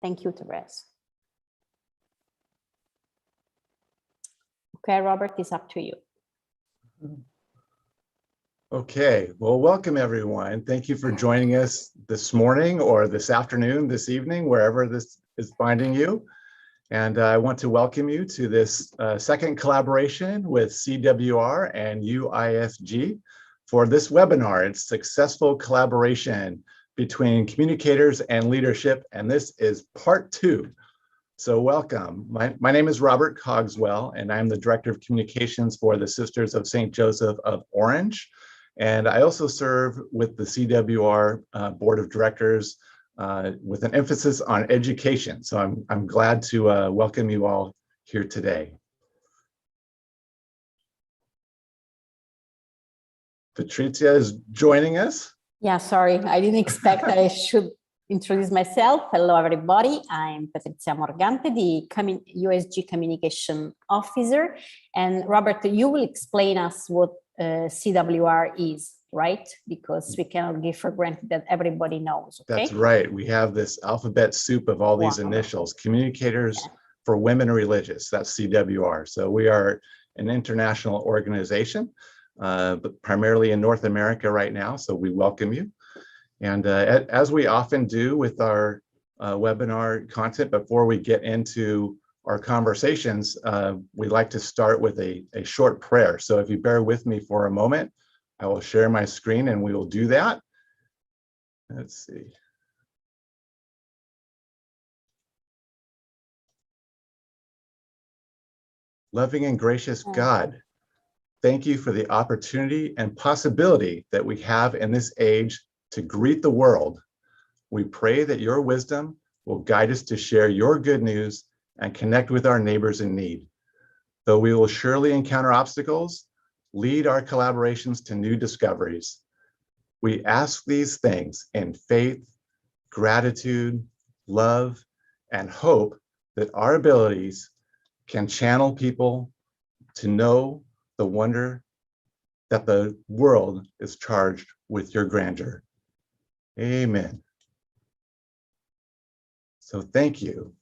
Thank you, Therese. Okay, Robert, it's up to you. Okay, well, welcome everyone. Thank you for joining us this morning or this afternoon, this evening, wherever this is finding you. And I want to welcome you to this second collaboration with CWR and UISG for this webinar. It's successful collaboration between communicators and leadership, and this is part 2. So welcome. My name is Robert Cogswell, and I'm the Director of Communications for the Sisters of St. Joseph of Orange. And I also serve with the CWR Board of Directors with an emphasis on education. So I'm glad to welcome you all here today. Patrizia is joining us. Yeah, sorry, I didn't expect I should introduce myself. Hello, everybody. I'm Patrizia Morgante, the USG Communication Officer. And Robert, you will explain us what CWR is, right? Because we cannot give for granted that everybody knows. Okay? That's right. We have this alphabet soup of all these initials. Communicators for Women Religious. That's CWR. So we are an international organization, but primarily in North America right now. So we welcome you. And as we often do with our webinar content, before we get into our conversations, we like to start with a short prayer. So if you bear with me for a moment, I will share my screen and we will do that. Let's see. Loving and gracious God, thank you for the opportunity and possibility that we have in this age to greet the world. We pray that your wisdom will guide us to share your good news and connect with our neighbors in need. Though we will surely encounter obstacles, lead our collaborations to new discoveries. We ask these things in faith, gratitude, love, and hope that our abilities can channel people to know the wonder that the world is charged with your grandeur. Amen. So thank you.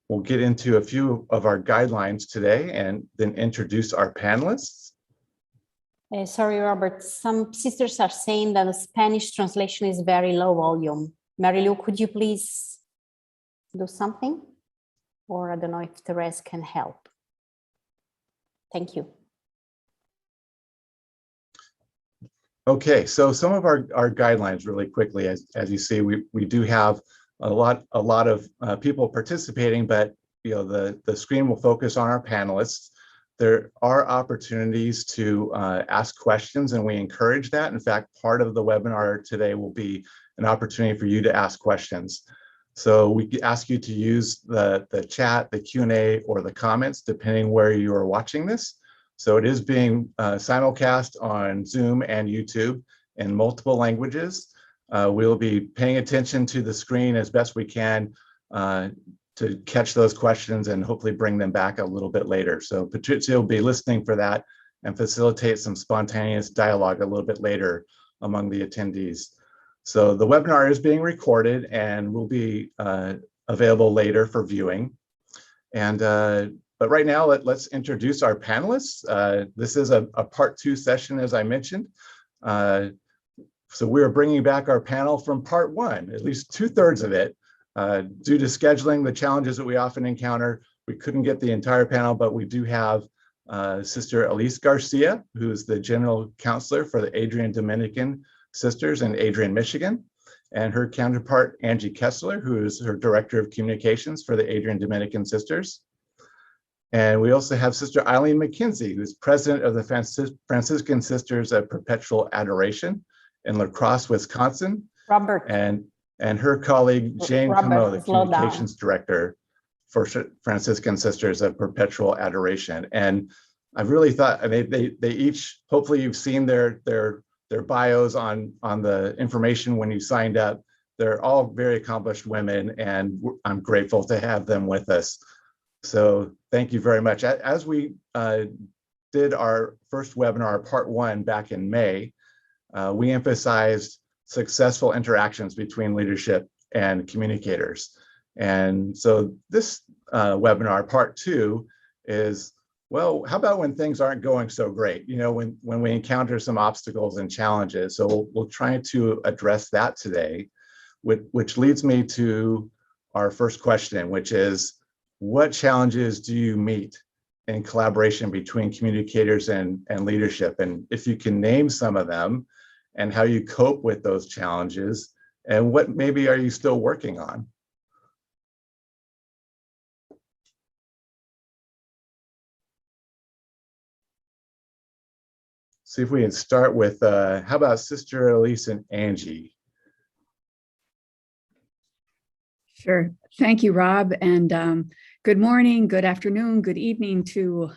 We'll get into a few of our guidelines today and then introduce our panelists. Sorry, Robert, some sisters are saying that the Spanish translation is very low volume. Marilu, could you please do something? Or I don't know if Therese can help. Thank you. Okay, so some of our guidelines really quickly, as you see, we do have a lot of people participating, but the screen will focus on our panelists. There are opportunities to ask questions, and we encourage that. In fact, part of the webinar today will be an opportunity for you to ask questions. So we ask you to use the chat, the Q&A, or the comments, depending where you are watching this. So it is being simulcast on Zoom and YouTube in multiple languages. We'll be paying attention to the screen as best we can to catch those questions and hopefully bring them back a little bit later. So Patrizia will be listening for that and facilitate some spontaneous dialogue a little bit later among the attendees. So the webinar is being recorded and will be available later for viewing. And but right now, let's introduce our panelists. This is a part 2 session, as I mentioned. So we're bringing back our panel from part 1, at least 2/3 of it. Due to scheduling, the challenges that we often encounter, we couldn't get the entire panel, but we do have Sister Elise Garcia, who is the General Counselor for the Adrian Dominican Sisters in Adrian, Michigan, and her counterpart, Angie Kessler, who is her Director of Communications for the Adrian Dominican Sisters. And we also have Sister Eileen McKenzie, who's President of the Franciscan Sisters of Perpetual Adoration in La Crosse, Wisconsin. Robert. And her colleague, Jane Camo, the Communications Director for Franciscan Sisters of Perpetual Adoration. And I really thought, I mean, they each, hopefully you've seen their bios on the information when you signed up. They're all very accomplished women, and I'm grateful to have them with us. So thank you very much. As we did our first webinar, part 1, back in May, we emphasized successful interactions between leadership and communicators. And so this webinar, part 2, is, well, how about when things aren't going so great? You know, when we encounter some obstacles and challenges. So we'll try to address that today, which leads me to our first question, which is, what challenges do you meet in collaboration between communicators and leadership? And if you can name some of them and how you cope with those challenges, and what maybe are you still working on? See if we can start with, how about Sister Elise and Angie? Sure. Thank you, Rob. And good morning, good afternoon, good evening to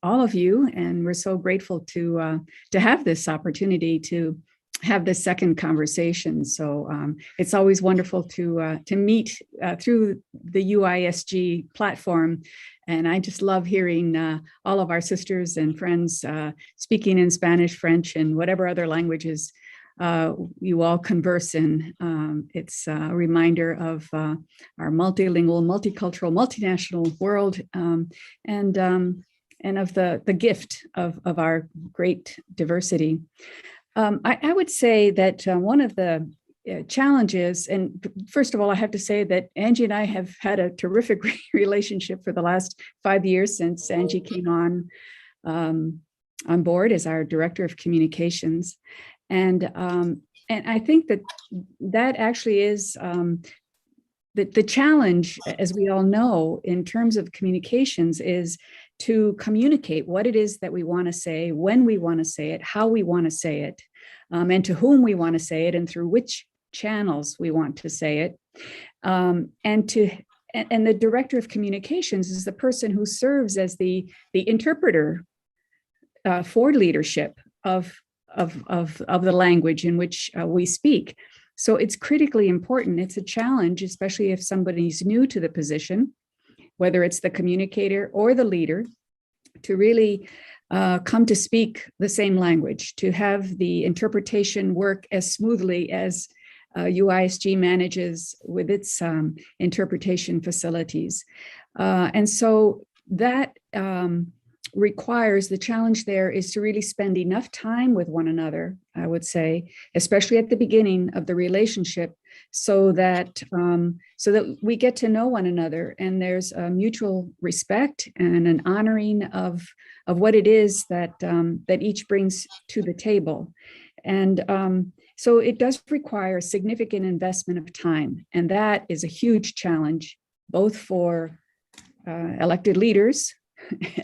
all of you. And we're so grateful to have this opportunity to have this second conversation. So it's always wonderful to meet through the UISG platform. And I just love hearing all of our sisters and friends speaking in Spanish, French, and whatever other languages you all converse in. It's a reminder of our multilingual, multicultural, multinational world, and of the gift of our great diversity. I would say that one of the challenges, and first of all, I have to say that Angie and I have had a terrific relationship for the last 5 years since Angie came on board as our Director of Communications. And I think that actually is the challenge, as we all know, in terms of communications, is to communicate what it is that we want to say, when we want to say it, how we want to say it, and to whom we want to say it, and through which channels we want to say it. And the Director of Communications is the person who serves as the interpreter for leadership of the language in which we speak. So it's critically important. It's a challenge, especially if somebody's new to the position, whether it's the communicator or the leader, to really come to speak the same language, to have the interpretation work as smoothly as UISG manages with its interpretation facilities. And so that requires, the challenge there is to really spend enough time with one another, I would say, especially at the beginning of the relationship, so that we get to know one another, and there's a mutual respect and an honoring of what it is that each brings to the table. And so it does require significant investment of time, and that is a huge challenge, both for elected leaders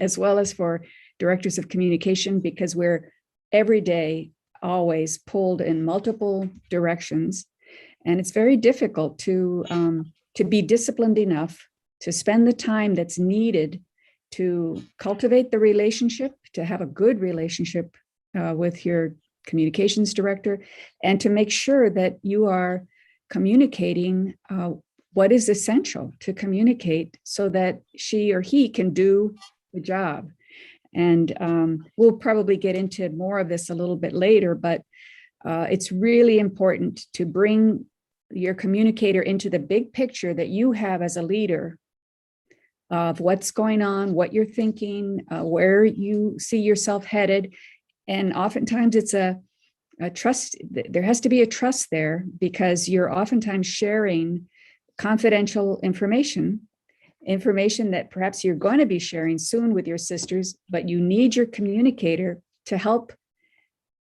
as well as for directors of communication, because we're every day always pulled in multiple directions. And it's very difficult to be disciplined enough to spend the time that's needed to cultivate the relationship, to have a good relationship with your communications director, and to make sure that you are communicating what is essential to communicate so that she or he can do the job. And we'll probably get into more of this a little bit later, but it's really important to bring your communicator into the big picture that you have as a leader of what's going on, what you're thinking, where you see yourself headed. And oftentimes it's a trust. There has to be a trust there, because you're oftentimes sharing confidential information that perhaps you're going to be sharing soon with your sisters, but you need your communicator to help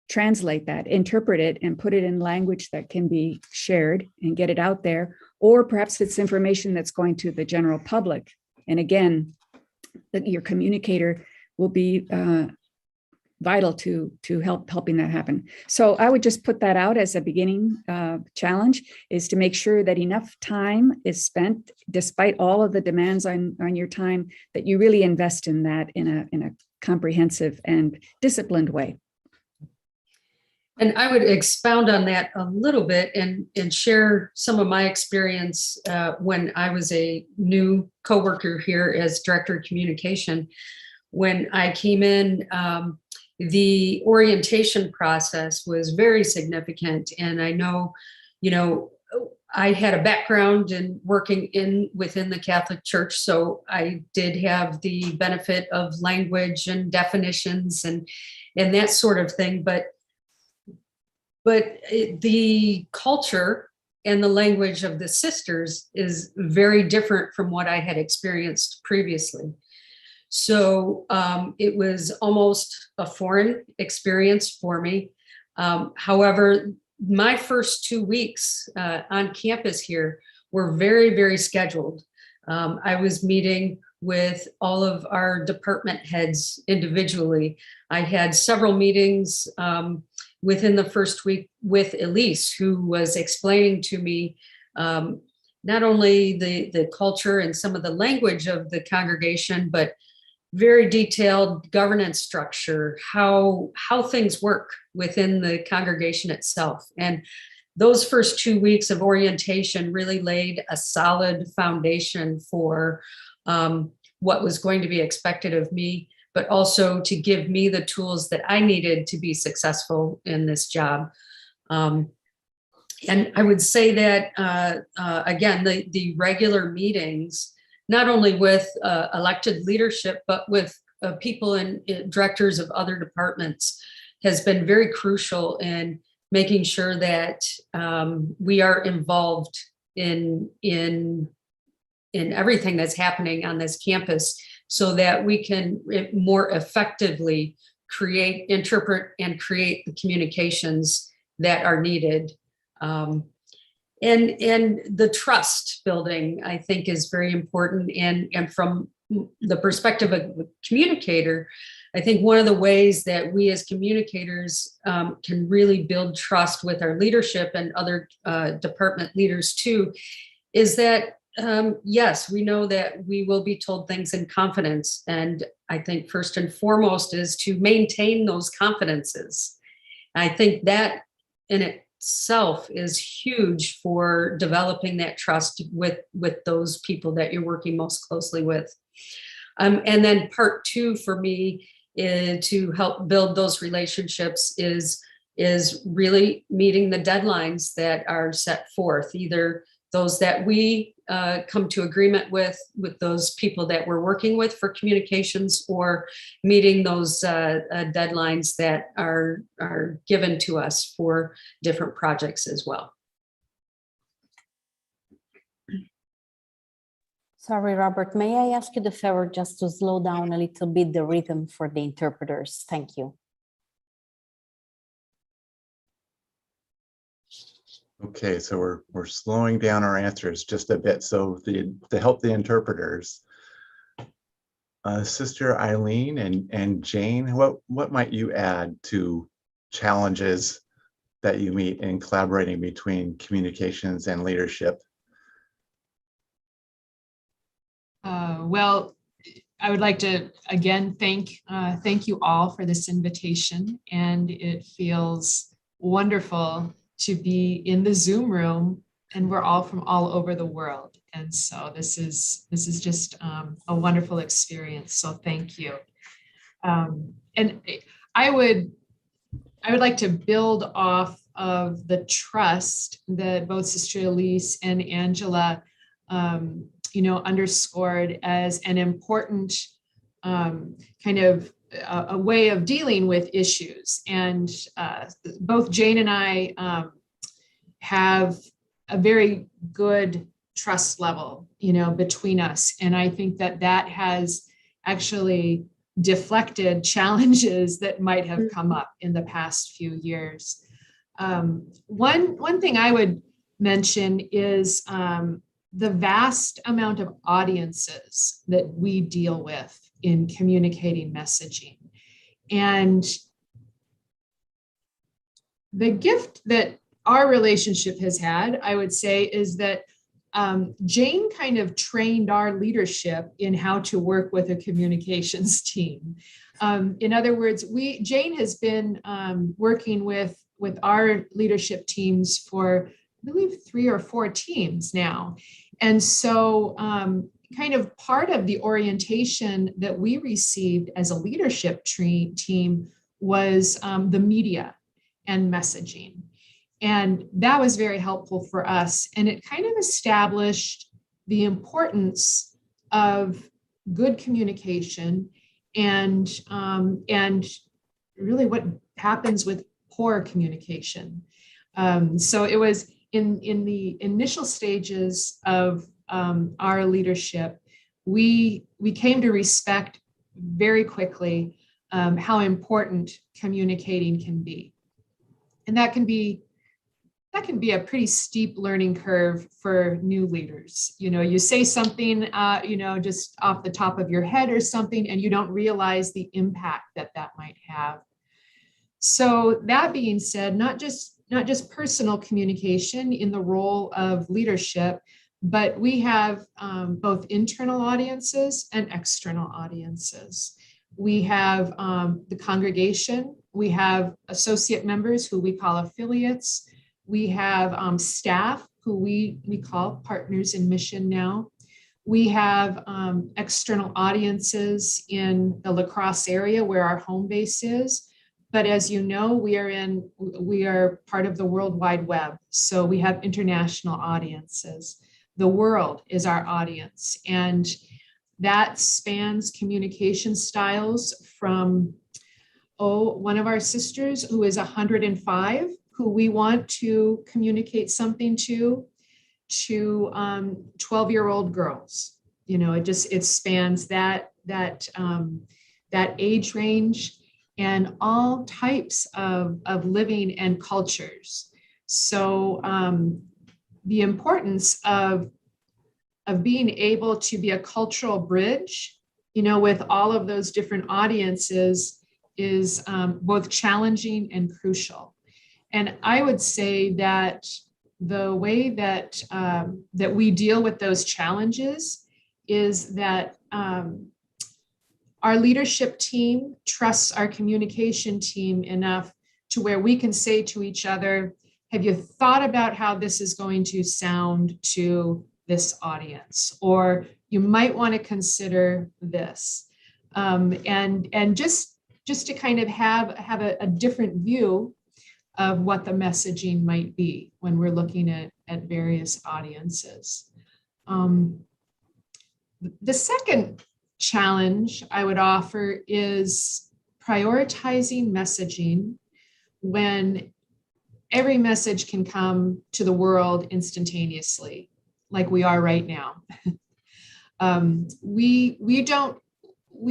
translate that, interpret it, and put it in language that can be shared and get it out there. Or perhaps it's information that's going to the general public. And again, your communicator will be vital to helping that happen. So I would just put that out as a beginning challenge, is to make sure that enough time is spent, despite all of the demands on your time, that you really invest in that in a comprehensive and disciplined way. And I would expound on that a little bit and share some of my experience when I was a new coworker here as Director of Communication. When I came in, the orientation process was very significant. And I know, I had a background in working within the Catholic Church, so I did have the benefit of language and definitions and that sort of thing. But the culture and the language of the sisters is very different from what I had experienced previously. So it was almost a foreign experience for me. However, my first 2 weeks on campus here were very, very scheduled. I was meeting with all of our department heads individually. I had several meetings within the first week with Elise, who was explaining to me not only the culture and some of the language of the congregation, but very detailed governance structure, how things work within the congregation itself. And those first 2 weeks of orientation really laid a solid foundation for what was going to be expected of me, but also to give me the tools that I needed to be successful in this job. And I would say that, again, the regular meetings, not only with elected leadership, but with people and directors of other departments, has been very crucial in making sure that we are involved in everything that's happening on this campus, so that we can more effectively interpret and create the communications that are needed. And the trust building, I think, is very important. And from the perspective of the communicator, I think one of the ways that we as communicators can really build trust with our leadership and other department leaders too, is that yes, we know that we will be told things in confidence. And I think first and foremost is to maintain those confidences. I think that in itself is huge for developing that trust with those people that you're working most closely with. And then part two for me to help build those relationships is really meeting the deadlines that are set forth, either those that we come to agreement with those people that we're working with for communications, or meeting those deadlines that are given to us for different projects as well. Sorry, Robert, may I ask you the favor just to slow down a little bit the rhythm for the interpreters? Thank you. Okay, so we're slowing down our answers just a bit, so to help the interpreters. Sister Eileen and Jane, what might you add to challenges that you meet in collaborating between communications and leadership? Well, I would like to again thank you all for this invitation, and it feels wonderful to be in the Zoom room, and we're all from all over the world. And so this is just a wonderful experience. So thank you. And I would like to build off of the trust that both Sister Elise and Angela, underscored as an important kind of a way of dealing with issues. And both Jane and I have a very good trust level, between us. And I think that has actually deflected challenges that might have come up in the past few years. One thing I would mention is the vast amount of audiences that we deal with in communicating messaging. And the gift that our relationship has had, I would say, is that Jane kind of trained our leadership in how to work with a communications team. In other words, Jane has been working with our leadership teams for, I believe, 3 or 4 teams now. And so kind of part of the orientation that we received as a leadership team was the media and messaging. And that was very helpful for us. And it kind of established the importance of good communication and really what happens with poor communication. So it was in the initial stages of our leadership, we came to respect very quickly how important communicating can be. And that can be a pretty steep learning curve for new leaders. You know, you say something, just off the top of your head or something, and you don't realize the impact that might have. So that being said, not just personal communication in the role of leadership, but we have both internal audiences and external audiences. We have the congregation, we have associate members who we call affiliates, we have staff who we call partners in mission now. We have external audiences in the La Crosse area where our home base is. But as you know, we are part of the World Wide Web. So we have international audiences. The world is our audience. And that spans communication styles from, one of our sisters who is 105, who we want to communicate something to 12-year-old girls. You know, it spans that age range and all types of living and cultures. So the importance of being able to be a cultural bridge, you know, with all of those different audiences is both challenging and crucial. And I would say that the way that that we deal with those challenges is that our leadership team trusts our communication team enough to where we can say to each other, have you thought about how this is going to sound to this audience? Or you might want to consider this. And just to kind of have a different view of what the messaging might be when we're looking at various audiences. The second challenge I would offer is prioritizing messaging when every message can come to the world instantaneously, like we are right now. We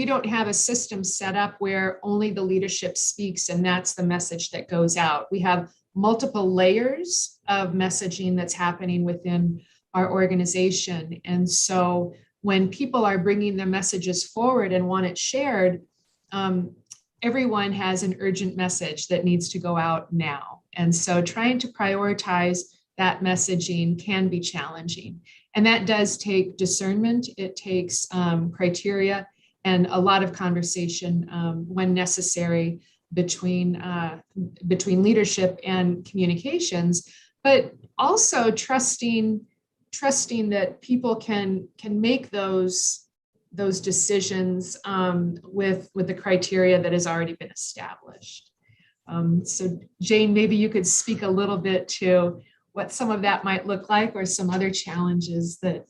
don't have a system set up where only the leadership speaks and that's the message that goes out. We have multiple layers of messaging that's happening within our organization. And so when people are bringing their messages forward and want it shared, everyone has an urgent message that needs to go out now. And so trying to prioritize that messaging can be challenging. And that does take discernment. It takes criteria and a lot of conversation when necessary between leadership and communications, but also trusting that people can make those decisions with the criteria that has already been established. So Jane, maybe you could speak a little bit to what some of that might look like or some other challenges that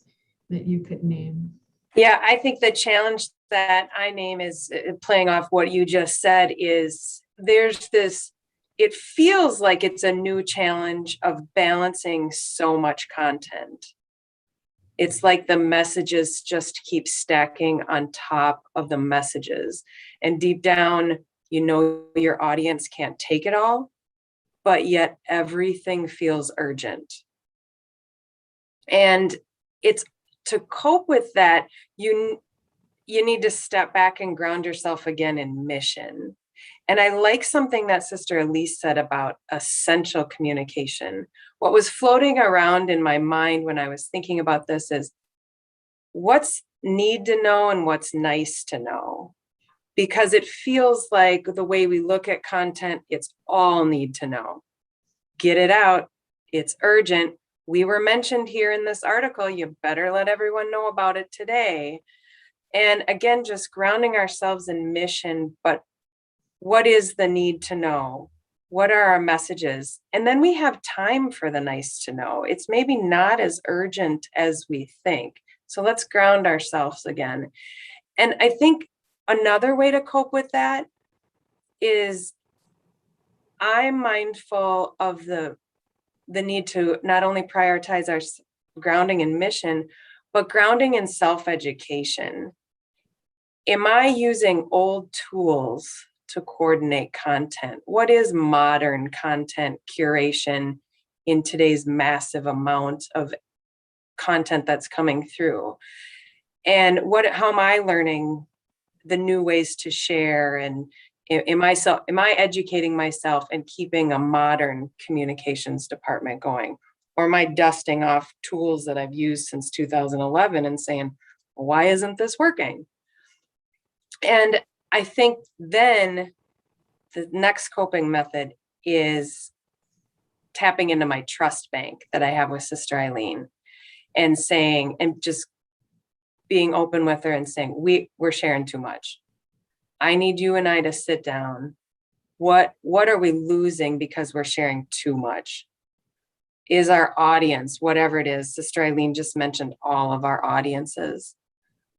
you could name. Yeah, I think the challenge that I name is playing off what you just said is there's this, it feels like it's a new challenge of balancing so much content. It's like the messages just keep stacking on top of the messages. And deep down, you know, your audience can't take it all, but yet everything feels urgent. And it's to cope with that, you need to step back and ground yourself again in mission. And I like something that Sister Elise said about essential communication. What was floating around in my mind when I was thinking about this is what's need to know and what's nice to know. Because it feels like the way we look at content, it's all need to know. Get it out. It's urgent. We were mentioned here in this article. You better let everyone know about it today. And again, just grounding ourselves in mission, but what is the need to know? What are our messages? And then we have time for the nice to know. It's maybe not as urgent as we think. So let's ground ourselves again. And I think another way to cope with that is I'm mindful of the need to not only prioritize our grounding in mission, but grounding in self-education. Am I using old tools to coordinate content? What is modern content curation in today's massive amount of content that's coming through? And how am I learning the new ways to share? And am I educating myself and keeping a modern communications department going? Or am I dusting off tools that I've used since 2011 and saying, why isn't this working? And I think then the next coping method is tapping into my trust bank that I have with Sister Eileen and saying, and just being open with her and saying, we're sharing too much. I need you and I to sit down. What are we losing because we're sharing too much? Is our audience, whatever it is, Sister Eileen just mentioned all of our audiences.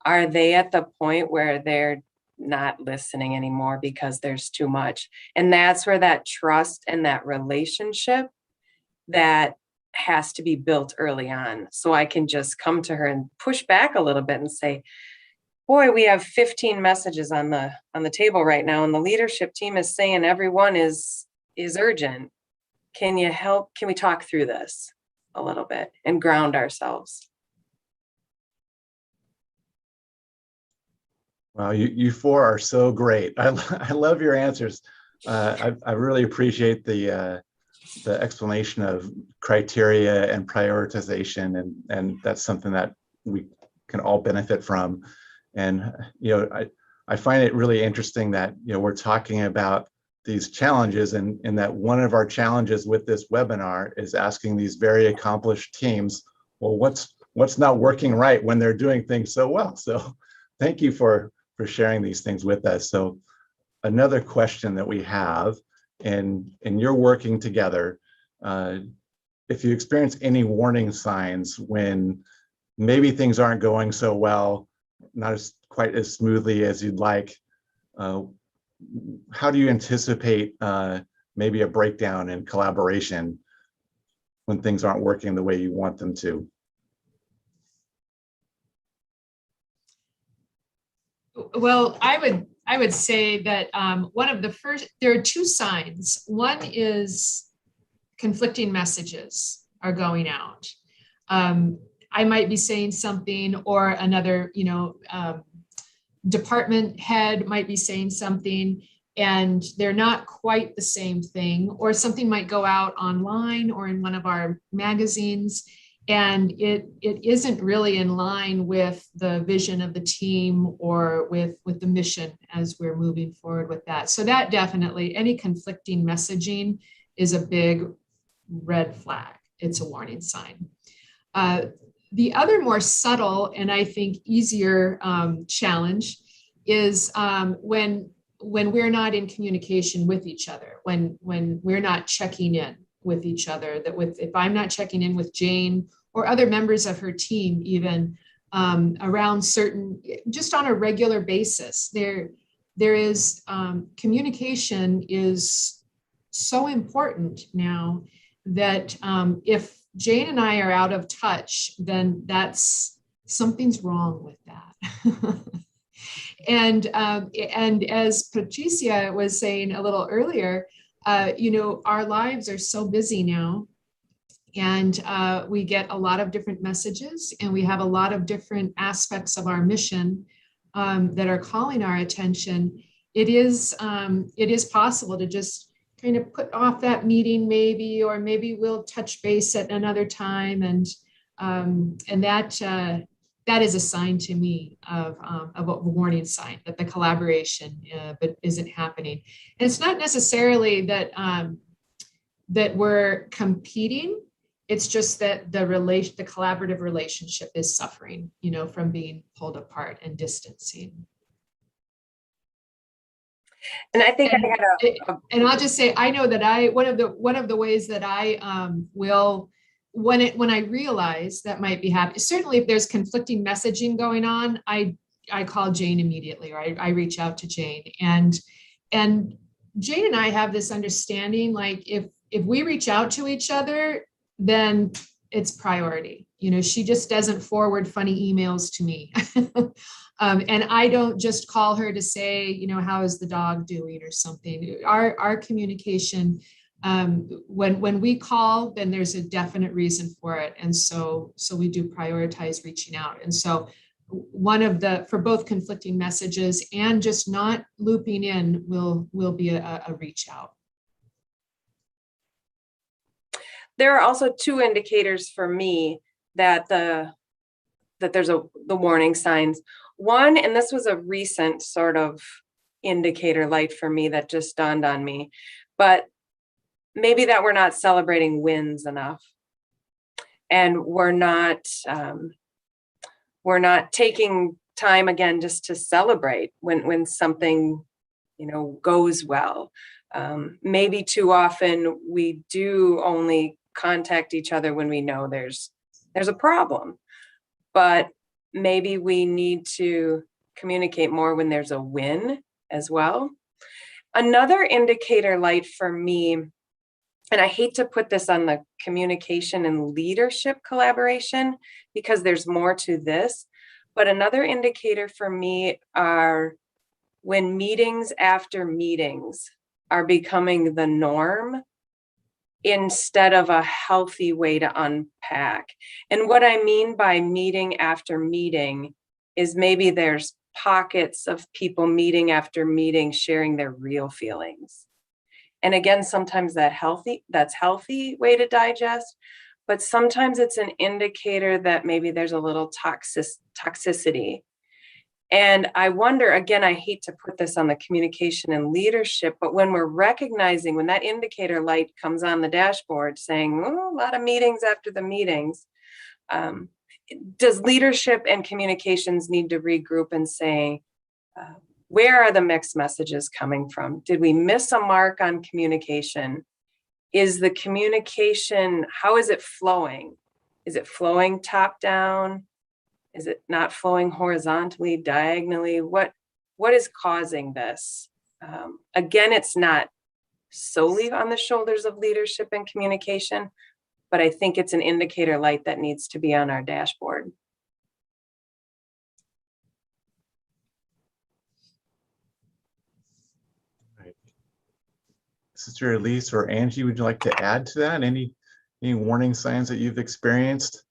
Are they at the point where they're not listening anymore because there's too much? And that's where that trust and that relationship that has to be built early on. So I can just come to her and push back a little bit and say, boy, we have 15 messages on the table right now, and the leadership team is saying everyone is urgent. Can you help? Can we talk through this a little bit and ground ourselves? Wow, you four are so great. I love your answers. I really appreciate the explanation of criteria and prioritization, and that's something that we can all benefit from. And I find it really interesting that we're talking about these challenges, and that one of our challenges with this webinar is asking these very accomplished teams, well, what's not working right when they're doing things so well? So thank you for sharing these things with us. So another question that we have, and you're working together, if you experience any warning signs when maybe things aren't going so well, not quite as smoothly as you'd like, how do you anticipate maybe a breakdown in collaboration when things aren't working the way you want them to? Well, I would say that one of the first, there are two signs. One is conflicting messages are going out. I might be saying something, or another, department head might be saying something, and they're not quite the same thing, or something might go out online or in one of our magazines, and it isn't really in line with the vision of the team or with the mission as we're moving forward with that. So that definitely, any conflicting messaging is a big red flag. It's a warning sign. The other more subtle and I think easier challenge is when we're not in communication with each other, when we're not checking in with each other. If I'm not checking in with Jane or other members of her team, even around certain, just on a regular basis, there is communication is so important now that if Jane and I are out of touch, then something's wrong with that. And as Patricia was saying a little earlier, our lives are so busy now, and we get a lot of different messages, and we have a lot of different aspects of our mission that are calling our attention. It is possible to just kind of put off that meeting maybe, or maybe we'll touch base at another time. And that is a sign to me of a warning sign that the collaboration but isn't happening. And it's not necessarily that that we're competing. It's just that the collaborative relationship is suffering, from being pulled apart and distancing. And I think And, I had and I'll just say, I know that one of the ways that I will, when I realize that might be happening, certainly if there's conflicting messaging going on, I call Jane immediately, or I reach out to Jane, and Jane and I have this understanding, like if we reach out to each other, then it's priority. You know, she just doesn't forward funny emails to me. And I don't just call her to say, you know, how is the dog doing or something. Our communication, when we call, then there's a definite reason for it. And so we do prioritize reaching out. And so for both conflicting messages and just not looping in will be a reach out. There are also two indicators for me that there's the warning signs. One, and this was a recent sort of indicator light for me that just dawned on me, but maybe that we're not celebrating wins enough, and we're not taking time again just to celebrate when something, you know, goes well. Maybe too often we do only contact each other when we know there's a problem, but maybe we need to communicate more when there's a win as well. Another indicator light for me, and I hate to put this on the communication and leadership collaboration because there's more to this, but another indicator for me are when meetings after meetings are becoming the norm instead of a healthy way to unpack. And what I mean by meeting after meeting is maybe there's pockets of people meeting after meeting sharing their real feelings. And again, sometimes that's healthy way to digest, but sometimes it's an indicator that maybe there's a little toxicity. And I wonder, again, I hate to put this on the communication and leadership, but when we're recognizing, when that indicator light comes on the dashboard saying, oh, a lot of meetings after the meetings, does leadership and communications need to regroup and say, where are the mixed messages coming from? Did we miss a mark on communication? Is the communication, how is it flowing? Is it flowing top down? Is it not flowing horizontally, diagonally? What is causing this? Again, it's not solely on the shoulders of leadership and communication, but I think it's an indicator light that needs to be on our dashboard. Right. Sister Elise or Angie, would you like to add to that? Any warning signs that you've experienced?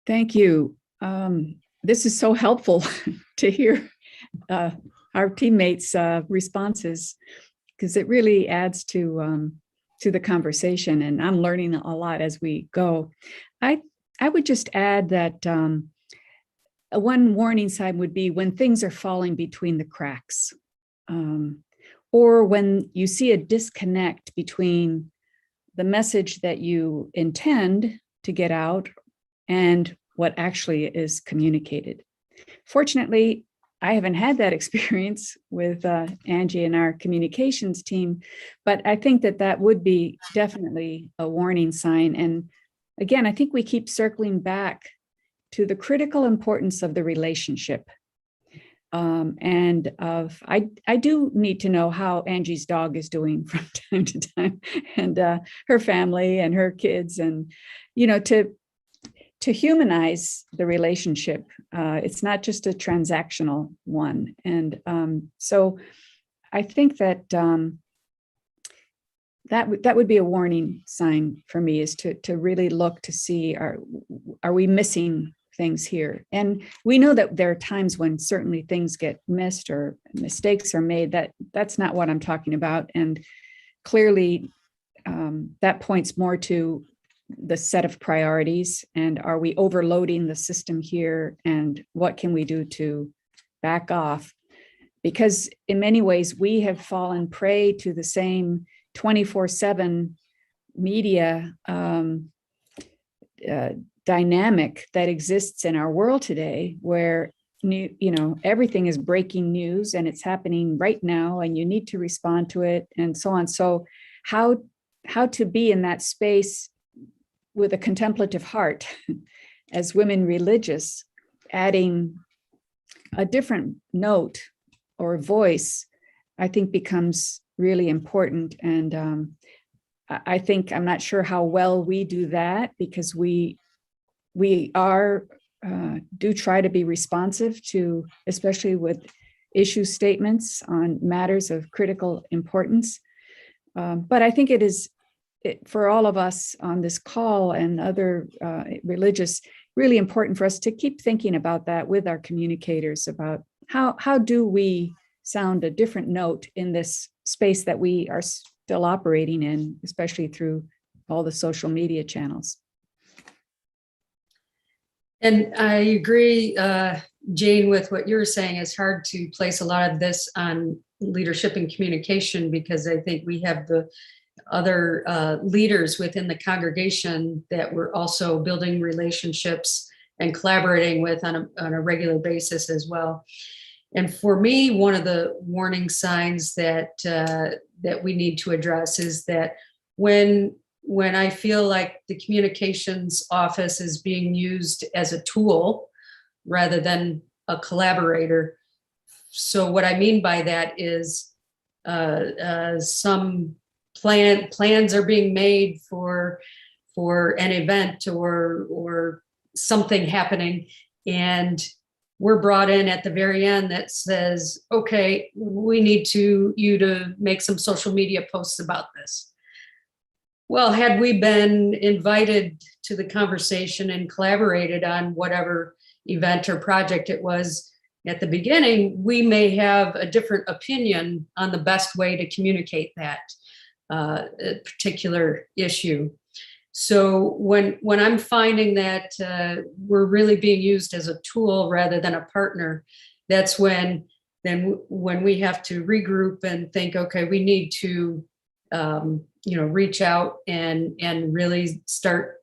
Thank you. This is so helpful to hear our teammates' responses, because it really adds to the conversation, and I'm learning a lot as we go. I would just add that one warning sign would be when things are falling between the cracks, or when you see a disconnect between the message that you intend to get out and what actually is communicated. Fortunately, I haven't had that experience with Angie and our communications team, but I think that would be definitely a warning sign. And again, I think we keep circling back to the critical importance of the relationship. I do need to know how Angie's dog is doing from time to time, and her family and her kids, and to humanize the relationship. It's not just a transactional one. And so I think that that would be a warning sign for me, is to really look to see, are we missing things here? And we know that there are times when certainly things get missed or mistakes are made. That's not what I'm talking about. And clearly that points more to the set of priorities, and are we overloading the system here, and what can we do to back off? Because in many ways we have fallen prey to the same 24/7 media dynamic that exists in our world today, where new, everything is breaking news and it's happening right now and you need to respond to it and so on. So how to be in that space with a contemplative heart as women religious, adding a different note or voice, I think becomes really important. And I think, I'm not sure how well we do that, because we are do try to be responsive to, especially with issue statements on matters of critical importance. But I think it is for all of us on this call and other religious, really important for us to keep thinking about that with our communicators, about how do we sound a different note in this space that we are still operating in, especially through all the social media channels. And I agree, Jane, with what you're saying. It's hard to place a lot of this on leadership and communication, because I think we have the other leaders within the congregation that we're also building relationships and collaborating with on a regular basis as well. And for me, one of the warning signs that that we need to address is that when I feel like the communications office is being used as a tool rather than a collaborator. So what I mean by that is some plans are being made for an event or something happening, and we're brought in at the very end that says, okay, we need you to make some social media posts about this. Well, had we been invited to the conversation and collaborated on whatever event or project it was at the beginning, we may have a different opinion on the best way to communicate that particular issue. So when I'm finding that we're really being used as a tool rather than a partner, that's when we have to regroup and think, okay, we need to reach out and really start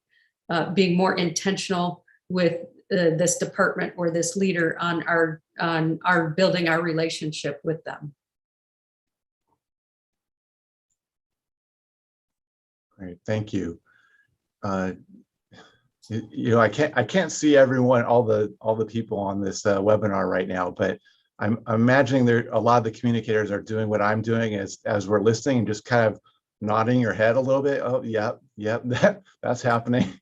being more intentional with this department or this leader on our building our relationship with them. Great, thank you. I can't see everyone, all the people on this webinar right now, but I'm imagining there a lot of the communicators are doing what I'm doing as we're listening, and just kind of nodding your head a little bit. Oh, yep, that's happening,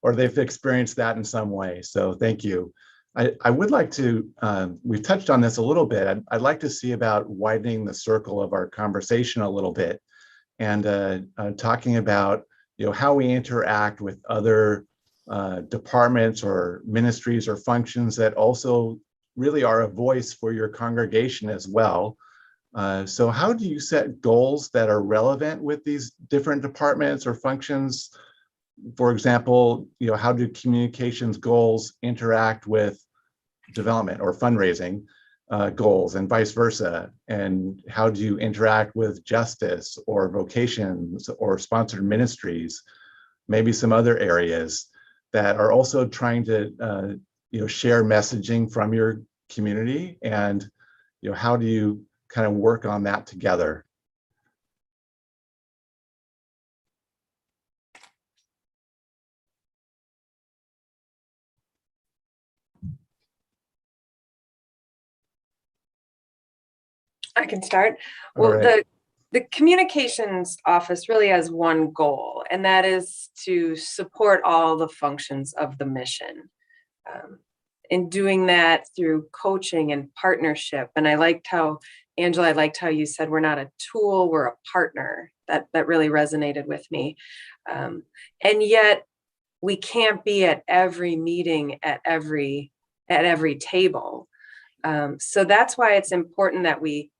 or they've experienced that in some way. So thank you. I would like to, we've touched on this a little bit. I'd like to see about widening the circle of our conversation a little bit, and talking about how we interact with other departments or ministries or functions that also really are a voice for your congregation as well. So how do you set goals that are relevant with these different departments or functions? For example, how do communications goals interact with development or fundraising goals, and vice versa? And how do you interact with justice or vocations or sponsored ministries, maybe some other areas that are also trying to share messaging from your community? And how do you kind of work on that together? I can start. Well, right. the communications office really has one goal, and that is to support all the functions of the mission. In doing that through coaching and partnership. And Angela, I liked how you said we're not a tool, we're a partner. That really resonated with me. And yet we can't be at every meeting, at every table. So that's why it's important that we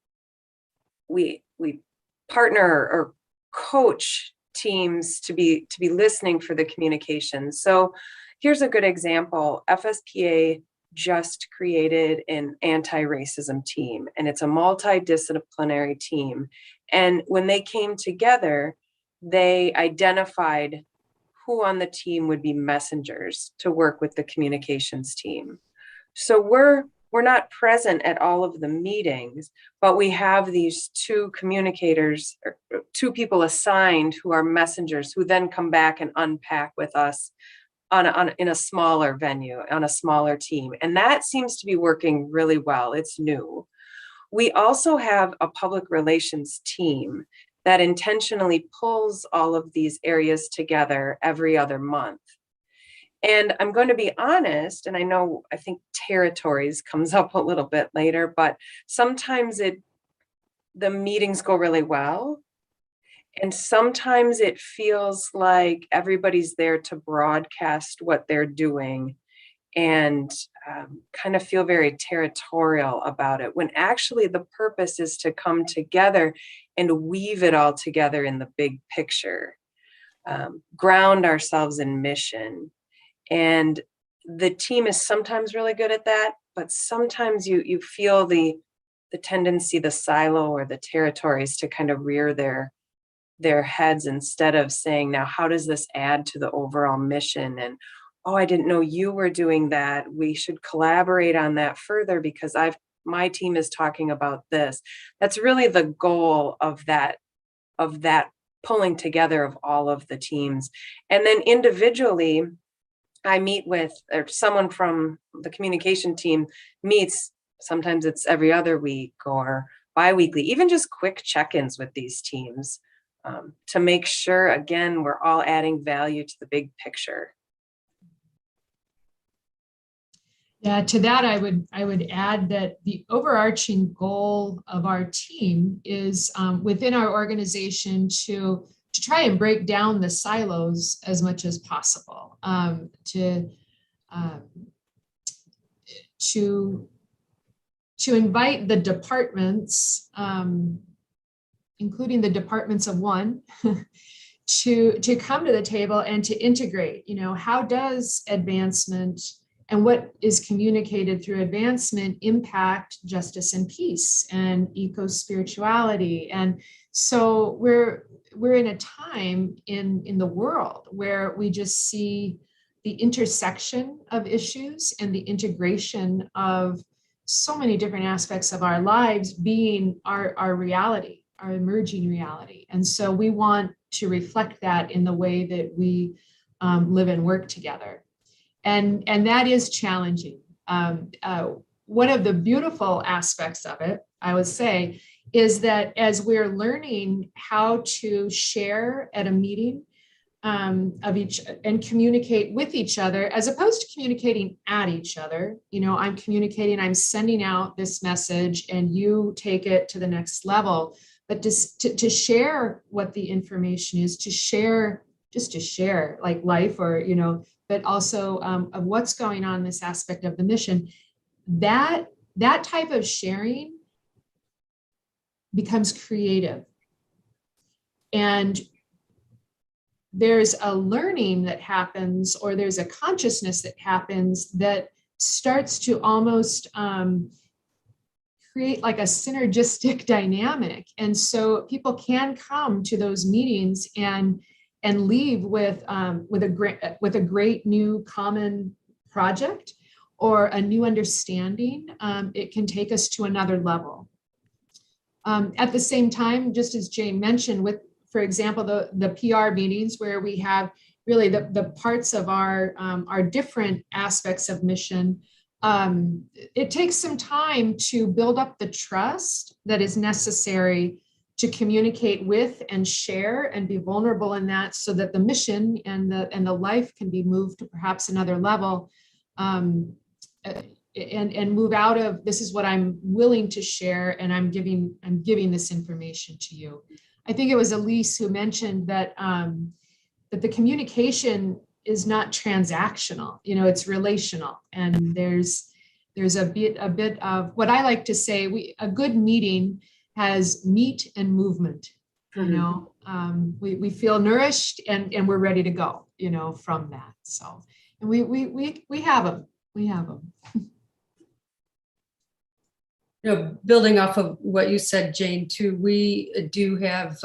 partner or coach teams to be listening for the communication. So here's a good example. FSPA just created an anti-racism team, and it's a multidisciplinary team. And when they came together, they identified who on the team would be messengers to work with the communications team. So we're we're not present at all of the meetings, but we have these two communicators, or two people assigned who are messengers, who then come back and unpack with us in a smaller venue, on a smaller team. And that seems to be working really well. It's new. We also have a public relations team that intentionally pulls all of these areas together every other month. And I'm going to be honest, and I think territories comes up a little bit later, but sometimes the meetings go really well. And sometimes it feels like everybody's there to broadcast what they're doing and kind of feel very territorial about it, when actually the purpose is to come together and weave it all together in the big picture, ground ourselves in mission. And the team is sometimes really good at that, but sometimes you feel the tendency, the silo or the territories to kind of rear their heads instead of saying, now, how does this add to the overall mission? And, oh, I didn't know you were doing that. We should collaborate on that further because my team is talking about this. That's really the goal of that pulling together of all of the teams. And then individually, I meet with, or someone from the communication team meets, sometimes it's every other week or bi-weekly, even just quick check-ins with these teams to make sure, again, we're all adding value to the big picture. Yeah, to that, I would add that the overarching goal of our team is within our organization to try and break down the silos as much as possible, to invite the departments, including the departments of one, to come to the table and to integrate, how does advancement and what is communicated through advancement impact justice and peace and eco-spirituality. And so we're in a time in the world where we just see the intersection of issues and the integration of so many different aspects of our lives being our reality, our emerging reality. And so we want to reflect that in the way that we live and work together. And that is challenging. One of the beautiful aspects of it, I would say, is that as we're learning how to share at a meeting of each and communicate with each other, as opposed to communicating at each other, I'm communicating, I'm sending out this message and you take it to the next level. But to share what the information is, to share like life or, but also of what's going on in this aspect of the mission, that type of sharing becomes creative. And there's a learning that happens, or there's a consciousness that happens that starts to almost create like a synergistic dynamic. And so people can come to those meetings and leave with a great new common project or a new understanding. It can take us to another level. At the same time, just as Jane mentioned, with, for example, the PR meetings where we have really the parts of our different aspects of mission, it takes some time to build up the trust that is necessary to communicate with and share and be vulnerable in that, so that the mission and the life can be moved to perhaps another level, and move out of, this is what I'm willing to share, and I'm giving this information to you. I think it was Elise who mentioned that that the communication is not transactional, it's relational, and there's a bit of what I like to say, a good meeting has meat and movement. We feel nourished and we're ready to go, from that. So, and we have them. We have them. Building off of what you said, Jane, too, we do have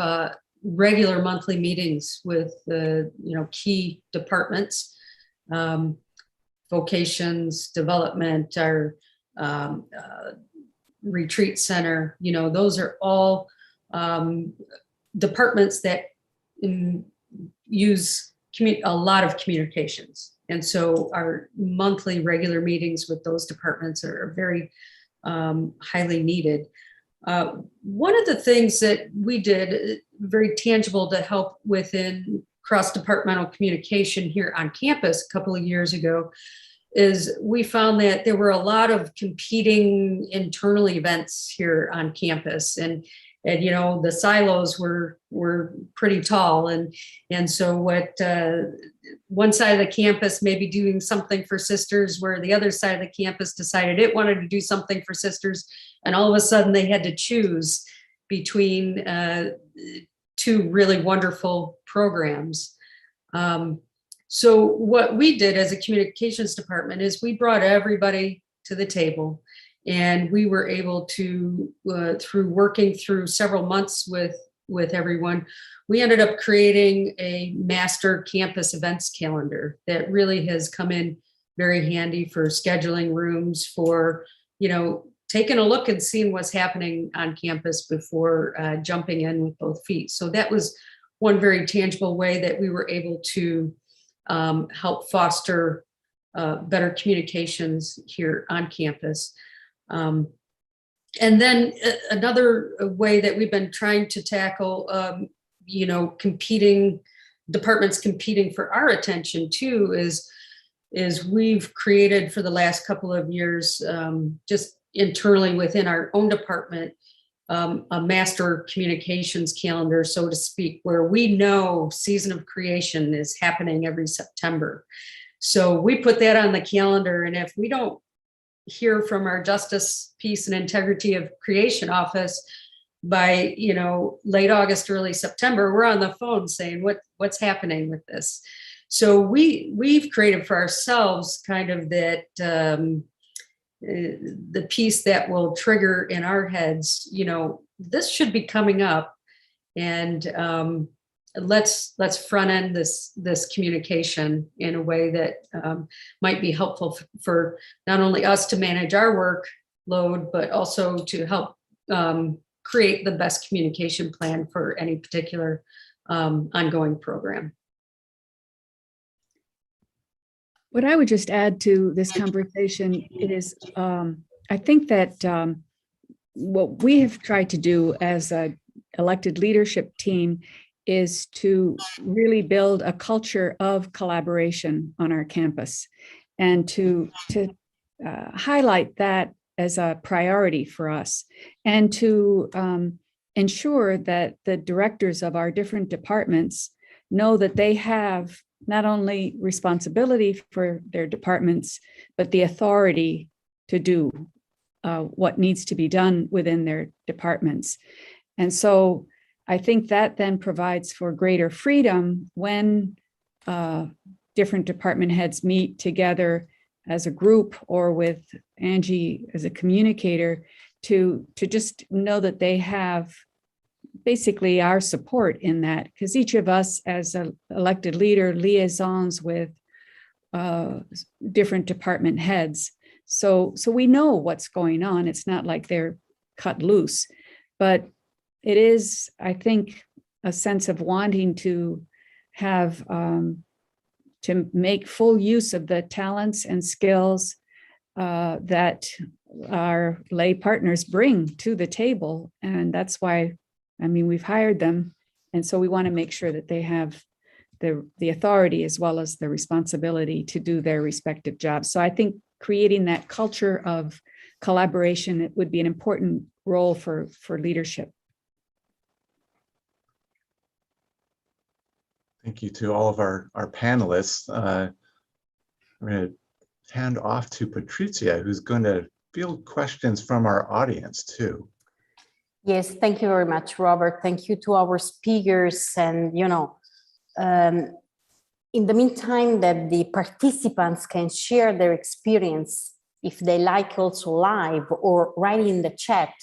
regular monthly meetings with the key departments, vocations, development, our retreat center. Those are all departments that use a lot of communications. And so our monthly regular meetings with those departments are very highly needed. One of the things that we did very tangible to help within cross-departmental communication here on campus a couple of years ago is we found that there were a lot of competing internal events here on campus, and the silos were pretty tall, and so what one side of the campus may be doing something for sisters where the other side of the campus decided it wanted to do something for sisters, and all of a sudden they had to choose between two really wonderful programs. So what we did as a communications department is we brought everybody to the table, and we were able to, through working through several months with everyone, we ended up creating a master campus events calendar that really has come in very handy for scheduling rooms, for, taking a look and seeing what's happening on campus before jumping in with both feet. So that was one very tangible way that we were able to help foster better communications here on campus. And then another way that we've been trying to tackle, competing departments competing for our attention too, is we've created for the last couple of years, just internally within our own department, a master communications calendar, so to speak, where we know season of creation is happening every September. So we put that on the calendar, and if we don't hear from our Justice, Peace, and Integrity of Creation office by late August, early September, we're on the phone saying what's happening with this. So we've created for ourselves kind of that the piece that will trigger in our heads, this should be coming up, and let's front end this communication in a way that might be helpful for not only us to manage our workload, but also to help create the best communication plan for any particular ongoing program. What I would just add to this conversation is, I think that what we have tried to do as an elected leadership team is to really build a culture of collaboration on our campus, and to highlight that as a priority for us, and to ensure that the directors of our different departments know that they have not only responsibility for their departments, but the authority to do what needs to be done within their departments. And so I think that then provides for greater freedom when different department heads meet together as a group, or with Angie as a communicator, to just know that they have basically our support in that, because each of us as an elected leader liaisons with different department heads. So we know what's going on. It's not like they're cut loose, but it is, I think, a sense of wanting to have, to make full use of the talents and skills that our lay partners bring to the table. And that's why, we've hired them. And so we want to make sure that they have the authority as well as the responsibility to do their respective jobs. So I think creating that culture of collaboration, it would be an important role for leadership. Thank you to all of our panelists. I'm going to hand off to Patrizia, who's going to field questions from our audience too. Yes, thank you very much, Robert. Thank you to our speakers. And, in the meantime, that the participants can share their experience, if they like, also live or writing in the chat.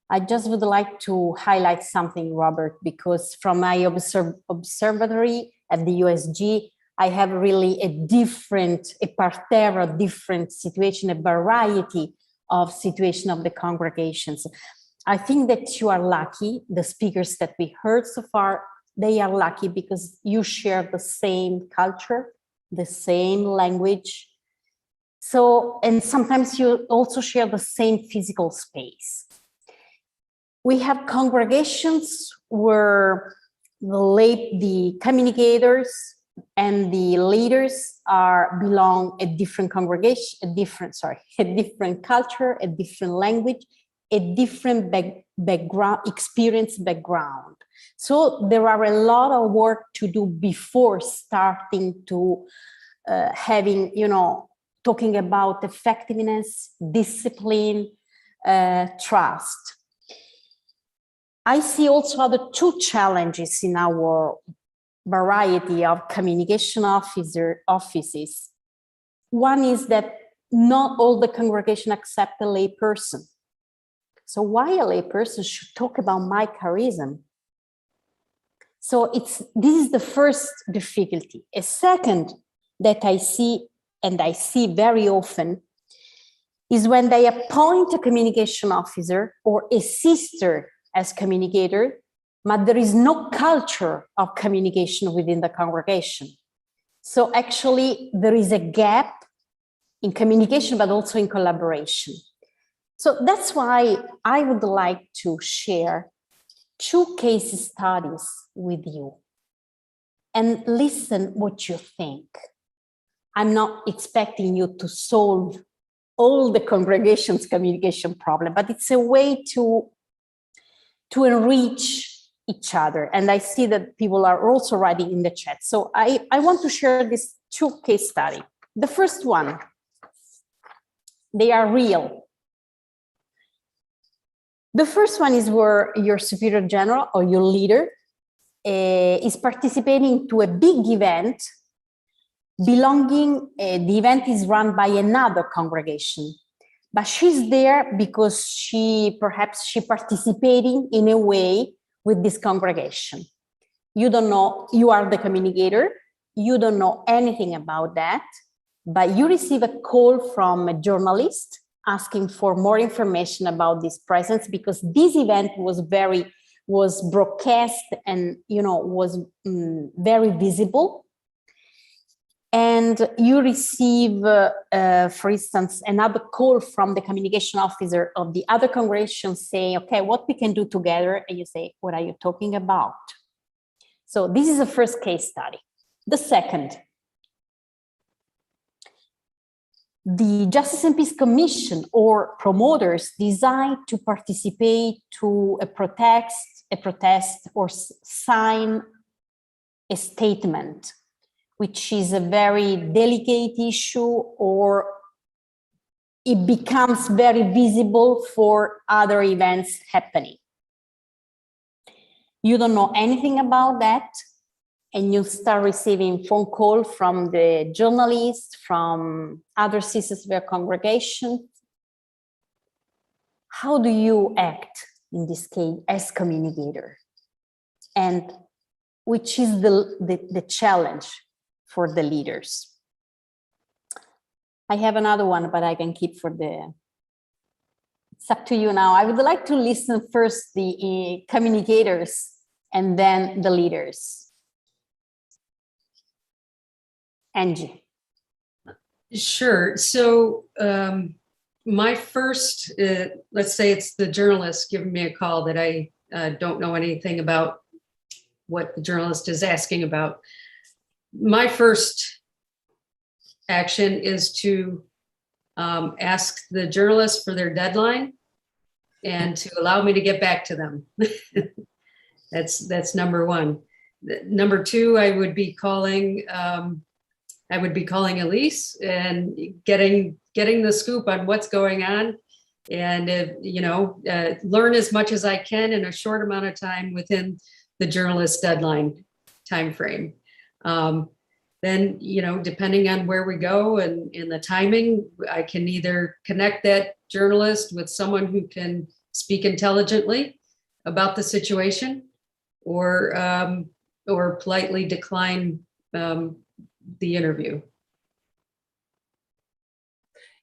I just would like to highlight something, Robert, because from my observatory at the USG, I have really a different situation, a variety of situation of the congregations. I think that you are lucky, the speakers that we heard so far, they are lucky because you share the same culture, the same language. So, and sometimes you also share the same physical space. We have congregations where the communicators and the leaders belong a different congregation, a different culture, a different language, a different background. So there are a lot of work to do before starting to having, talking about effectiveness, discipline, trust. I see also other two challenges in our variety of communication offices. One is that not all the congregation accept a lay person. So why a lay person should talk about my charism? So this is the first difficulty. A second that I see, and I see very often, is when they appoint a communication officer or a sister as communicator, but there is no culture of communication within the congregation. So actually there is a gap in communication, but also in collaboration. So that's why I would like to share two case studies with you and listen what you think. I'm not expecting you to solve all the congregation's communication problem, but it's a way to enrich each other. And I see that people are also writing in the chat. So I want to share these two case studies. The first one, they are real. The first one is where your superior general or your leader is participating to a big event the event is run by another congregation, but she's there because she participating in a way with this congregation. You don't know, you are the communicator, you don't know anything about that, but you receive a call from a journalist asking for more information about this presence because this event was broadcast and was very visible. And you receive, for instance, another call from the communication officer of the other congregation saying, okay, what we can do together? And you say, what are you talking about? So this is the first case study. The second, the Justice and Peace Commission or promoters decide to participate to a protest or sign a statement, which is a very delicate issue, or it becomes very visible for other events happening. You don't know anything about that, and you start receiving phone call from the journalists, from other sisters of your congregation. How do you act in this case as communicator? And which is the challenge for the leaders? I have another one, but I can keep it's up to you now. I would like to listen first the communicators and then the leaders. Angie. Sure. So my first, let's say it's the journalist giving me a call that I don't know anything about what the journalist is asking about. My first action is to ask the journalist for their deadline and to allow me to get back to them. That's number one. Number two, I would be calling Elise and getting the scoop on what's going on, and learn as much as I can in a short amount of time within the journalist deadline time frame. Then, depending on where we go and in the timing, I can either connect that journalist with someone who can speak intelligently about the situation, or politely decline the interview.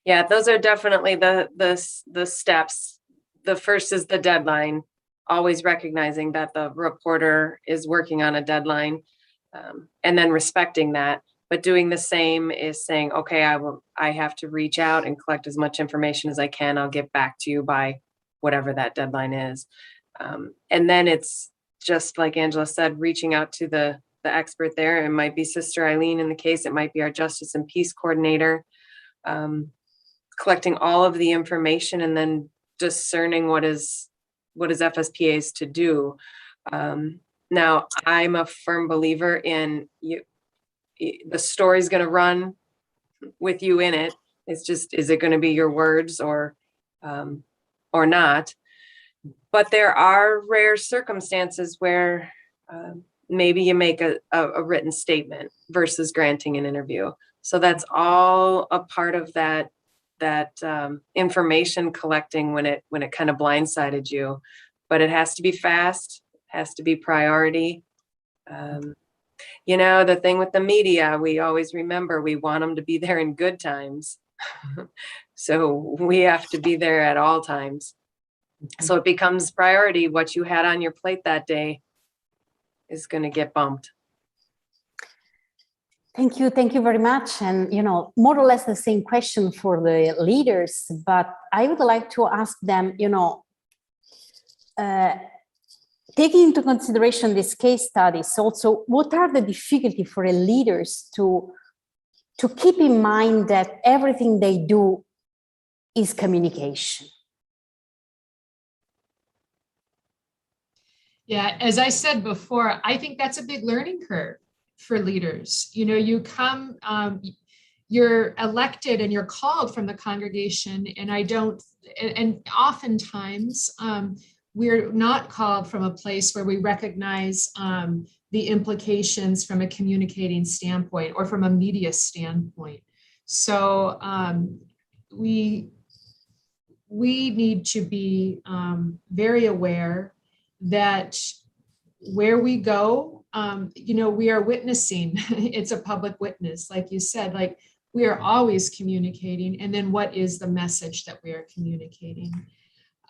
Yeah, those are definitely the steps. The first is the deadline, always recognizing that the reporter is working on a deadline, and then respecting that. But doing the same is saying, okay, I have to reach out and collect as much information as I can. I'll get back to you by whatever that deadline is. And then it's just like Angela said, reaching out to the expert there. It might be Sister Eileen in the case. It might be our Justice and Peace Coordinator. Collecting all of the information and then discerning what is FSPA's to do. Now, I'm a firm believer in the story's going to run with you in it. It's just, is it going to be your words or not? But there are rare circumstances where maybe you make a written statement versus granting an interview. So that's all a part of that information collecting when it kind of blindsided you. But it has to be fast, has to be priority. The thing with the media, we always remember we want them to be there in good times. So we have to be there at all times. So it becomes priority. What you had on your plate that day is going to get bumped. Thank you very much. And, more or less the same question for the leaders, but I would like to ask them, taking into consideration these case studies, also, what are the difficulties for the leaders to keep in mind that everything they do is communication? Yeah, as I said before, I think that's a big learning curve for leaders. You come, you're elected and you're called from the congregation, and oftentimes we're not called from a place where we recognize the implications from a communicating standpoint or from a media standpoint. So we need to be very aware that where we go, we are witnessing. It's a public witness, like you said, like we are always communicating. And then what is the message that we are communicating?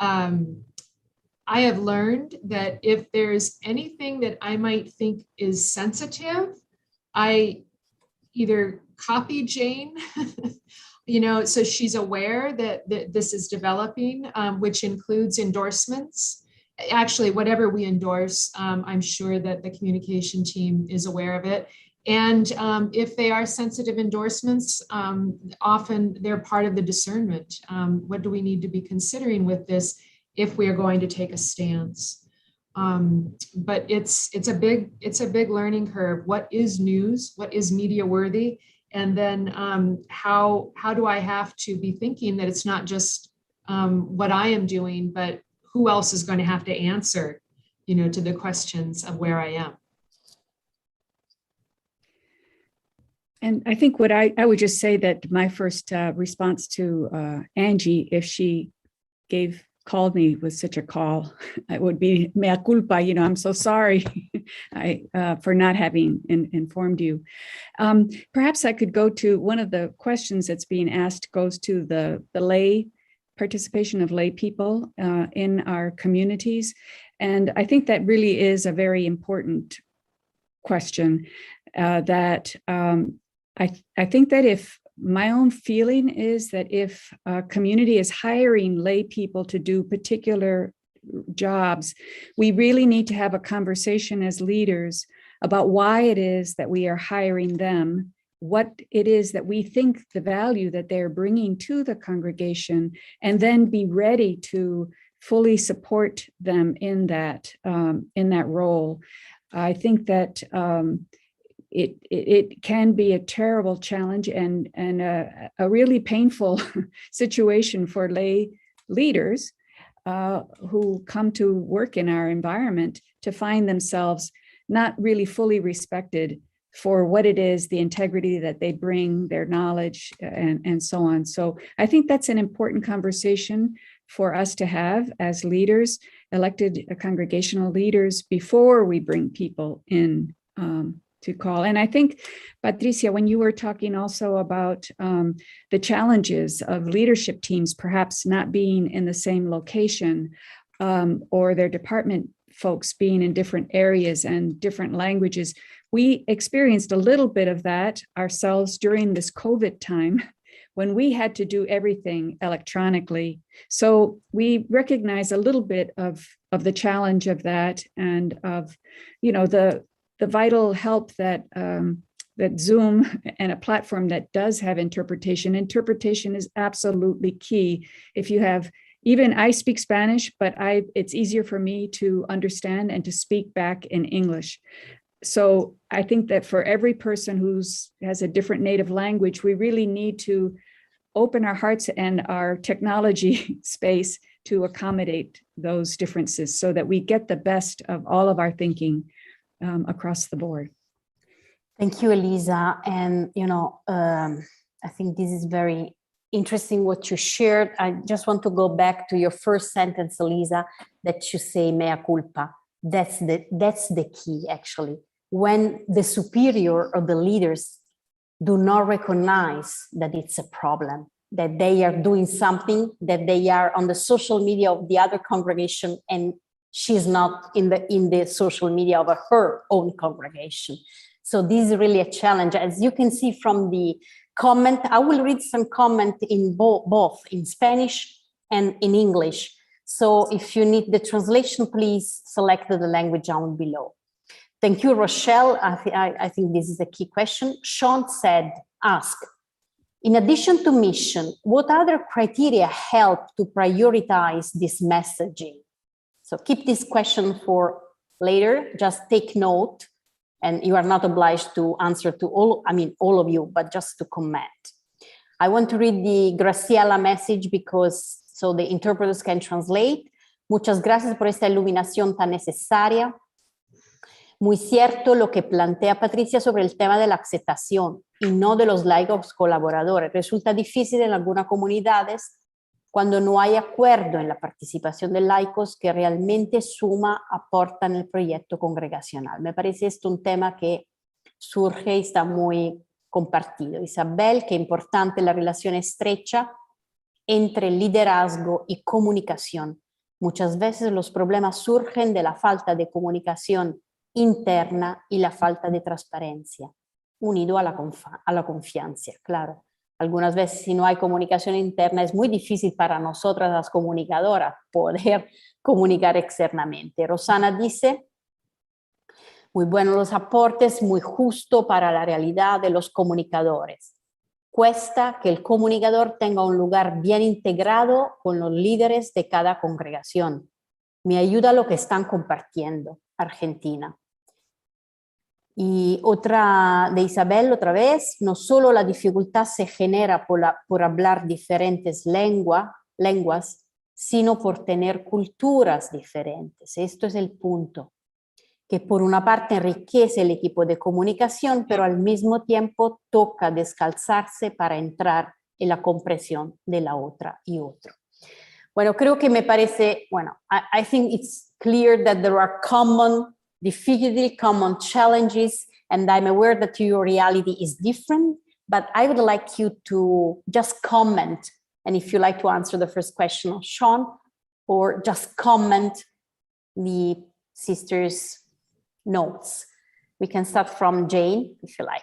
I have learned that if there's anything that I might think is sensitive, I either copy Jane, so she's aware that this is developing, which includes endorsements. Actually, whatever we endorse, I'm sure that the communication team is aware of it. And if they are sensitive endorsements, often they're part of the discernment. What do we need to be considering with this if we are going to take a stance? But it's a big learning curve. What is news? What is media worthy? And then how do I have to be thinking that it's not just what I am doing, but who else is going to have to answer, to the questions of where I am. And I think what I would just say that my first response to Angie, if she called me with such a call, it would be mea culpa, I'm so sorry for not having informed you. Perhaps I could go to one of the questions that's being asked goes to the lay participation of lay people in our communities. And I think that really is a very important question that I think that if my own feeling is that if a community is hiring lay people to do particular jobs, we really need to have a conversation as leaders about why it is that we are hiring them, what it is that we think the value that they're bringing to the congregation, and then be ready to fully support them in that role. I think that it can be a terrible challenge and a really painful situation for lay leaders who come to work in our environment to find themselves not really fully respected for what it is, the integrity that they bring, their knowledge, and so on. So I think that's an important conversation for us to have as leaders, elected congregational leaders, before we bring people in call. And I think, Patricia, when you were talking also about the challenges of leadership teams perhaps not being in the same location, or their department folks being in different areas and different languages, we experienced a little bit of that ourselves during this COVID time, when we had to do everything electronically. So we recognize a little bit of the challenge of that, and of, the vital help that that Zoom and a platform that does have interpretation. Interpretation is absolutely key. If you have, even I speak Spanish, but it's easier for me to understand and to speak back in English. So I think that for every person has a different native language, we really need to open our hearts and our technology space to accommodate those differences, so that we get the best of all of our thinking across the board. Thank you, Elisa. And, I think this is very interesting what you shared. I just want to go back to your first sentence, Elisa, that you say mea culpa. That's the key, actually. When the superior or the leaders do not recognize that it's a problem, that they are doing something, that they are on the social media of the other congregation and she's not in the social media of her own congregation. So this is really a challenge. As you can see from the comment, I will read some comment in both in Spanish and in English. So if you need the translation, please select the language down below. Thank you, Rochelle. I think this is a key question. Sean asked, in addition to mission, what other criteria help to prioritize this messaging? So keep this question for later, just take note, and you are not obliged to answer to all of you, but just to comment. I want to read the Graciela message so the interpreters can translate. Muchas gracias por esta iluminación tan necesaria. Muy cierto lo que plantea Patricia sobre el tema de la aceptación y no de los laicos colaboradores. Resulta difícil en algunas comunidades cuando no hay acuerdo en la participación de laicos que realmente aportan el proyecto congregacional. Me parece esto un tema que surge y está muy compartido. Isabel, que importante la relación estrecha entre liderazgo y comunicación. Muchas veces los problemas surgen de la falta de comunicación interna y la falta de transparencia, unido a la confianza, claro. Algunas veces si no hay comunicación interna es muy difícil para nosotras las comunicadoras poder comunicar externamente. Rosana dice, muy buenos los aportes, muy justo para la realidad de los comunicadores. Cuesta que el comunicador tenga un lugar bien integrado con los líderes de cada congregación. Me ayuda lo que están compartiendo. Argentina. Y otra de Isabel, otra vez, no solo la dificultad se genera por hablar diferentes lenguas, sino por tener culturas diferentes. Esto es el punto, que por una parte enriquece el equipo de comunicación, pero al mismo tiempo toca descalzarse para entrar en la comprensión de la otra y otro. Bueno, creo que me parece, I think it's clear that there are common difficulties, common challenges, and I'm aware that your reality is different, but I would like you to just comment, and if you like to answer the first question of Sean, or just comment the sisters' notes. We can start from Jane, if you like.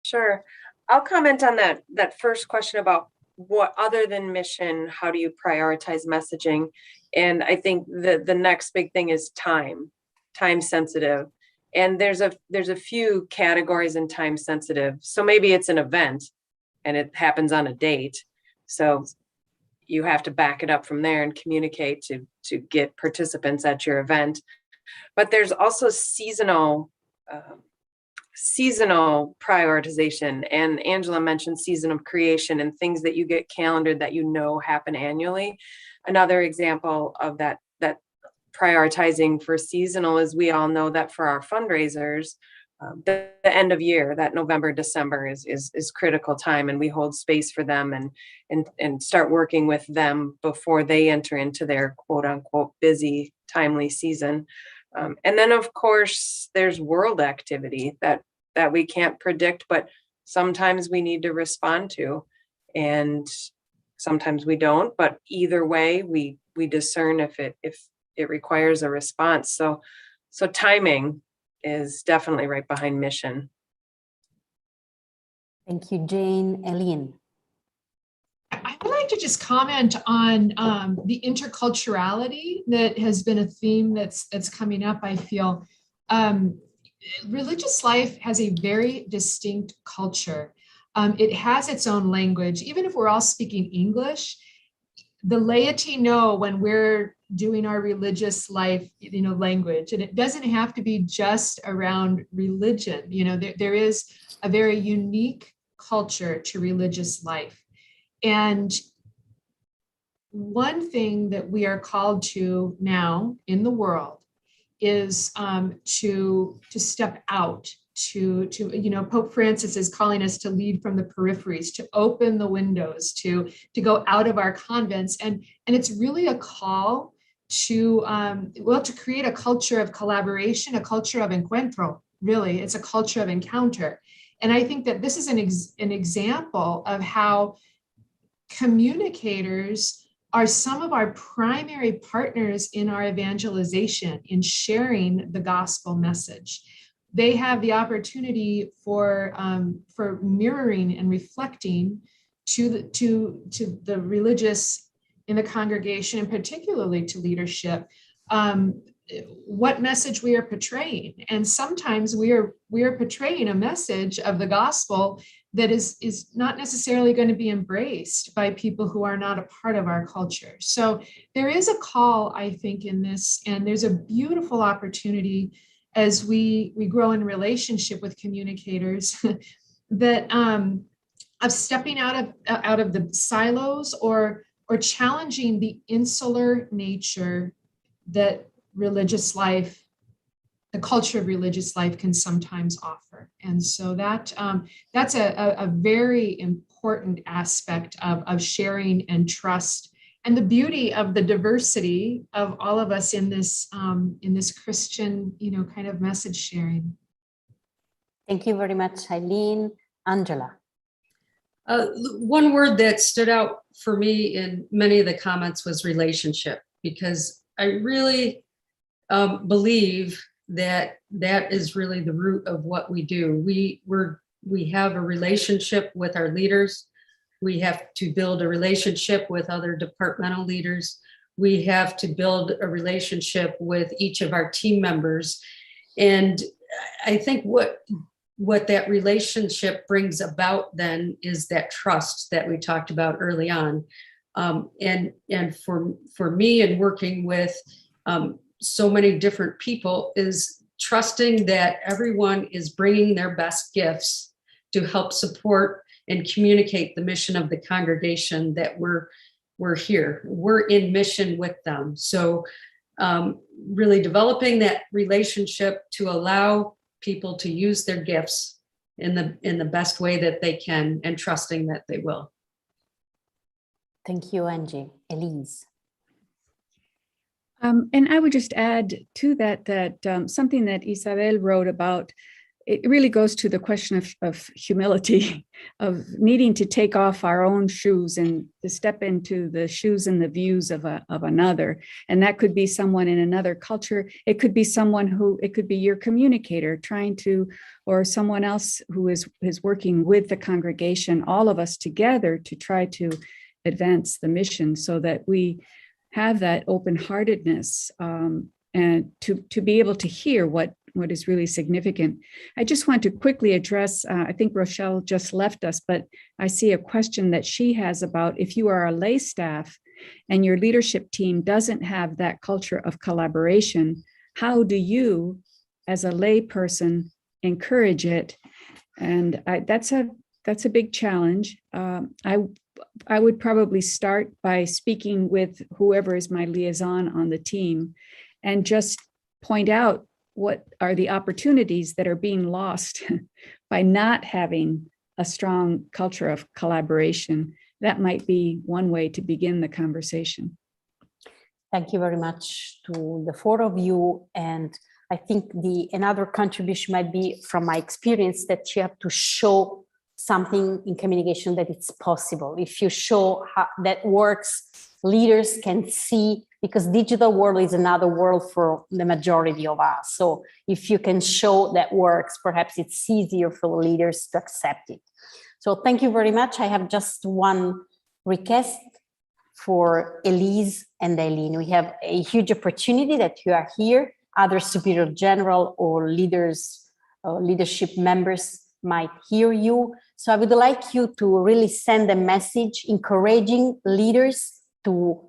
Sure. I'll comment on that first question about what, other than mission, how do you prioritize messaging? And I think the next big thing is time sensitive. And there's a few categories in time sensitive. So maybe it's an event and it happens on a date. So you have to back it up from there and communicate to get participants at your event. But there's also seasonal prioritization, and Angela mentioned season of creation and things that you get calendared that happen annually. Another example of that prioritizing for seasonal is, we all know that for our fundraisers, the end of year, that November, December is critical time, and we hold space for them and start working with them before they enter into their quote unquote busy, timely season. And then, of course, there's world activity that we can't predict, but sometimes we need to respond to, and sometimes we don't. But either way, we discern if it requires a response. So timing is definitely right behind mission. Thank you, Jane. Eileen. I would like to just comment on the interculturality that has been a theme that's coming up. I feel religious life has a very distinct culture. It has its own language. Even if we're all speaking English, the laity know when we're doing our religious life, language, and it doesn't have to be just around religion. There is a very unique culture to religious life. And one thing that we are called to now in the world is to step out, to Pope Francis is calling us to lead from the peripheries, to open the windows, to go out of our convents. And it's really a call to create a culture of collaboration, a culture of encuentro. Really, it's a culture of encounter. And I think that this is an example of how communicators are some of our primary partners in our evangelization, in sharing the gospel message. They have the opportunity for mirroring and reflecting to the religious in the congregation, and particularly to leadership, what message we are portraying. And sometimes we are portraying a message of the gospel that is not necessarily going to be embraced by people who are not a part of our culture. So there is a call, I think, in this, and there's a beautiful opportunity as we grow in relationship with communicators that of stepping out of the silos or challenging the insular nature that religious life, the culture of religious life, can sometimes offer. And so that's a very important aspect of sharing and trust, and the beauty of the diversity of all of us in this Christian, kind of message sharing. Thank you very much, Eileen. Angela. One word that stood out for me in many of the comments was relationship, because I really believe that is really the root of what we do. We have a relationship with our leaders. We have to build a relationship with other departmental leaders. We have to build a relationship with each of our team members. And I think what that relationship brings about then is that trust that we talked about early on. And for me, and working with so many different people, is trusting that everyone is bringing their best gifts to help support and communicate the mission of the congregation, that we're here. We're in mission with them. So really developing that relationship to allow people to use their gifts in the best way that they can, and trusting that they will. Thank you, Angie. Elise. And I would just add to that something that Isabel wrote about, it really goes to the question of humility, of needing to take off our own shoes and to step into the shoes and the views of another. And that could be someone in another culture. It could be it could be your communicator trying to, or someone else who is working with the congregation, all of us together to try to advance the mission, so that we have that open-heartedness and to be able to hear what is really significant. I just want to quickly address, I think Rochelle just left us, but I see a question that she has about if you are a lay staff and your leadership team doesn't have that culture of collaboration, how do you, as a lay person, encourage it? And that's a big challenge. I would probably start by speaking with whoever is my liaison on the team and just point out what are the opportunities that are being lost by not having a strong culture of collaboration. That might be one way to begin the conversation. Thank you very much to the four of you. And I think another contribution might be from my experience that you have to show something in communication that it's possible. If you show how that works, leaders can see, because digital world is another world for the majority of us. So if you can show that works, perhaps it's easier for leaders to accept it. So thank you very much. I have just one request for Elise and Eileen. We have a huge opportunity that you are here. Other superior general or leaders, leadership members might hear you. So I would like you to really send a message encouraging leaders to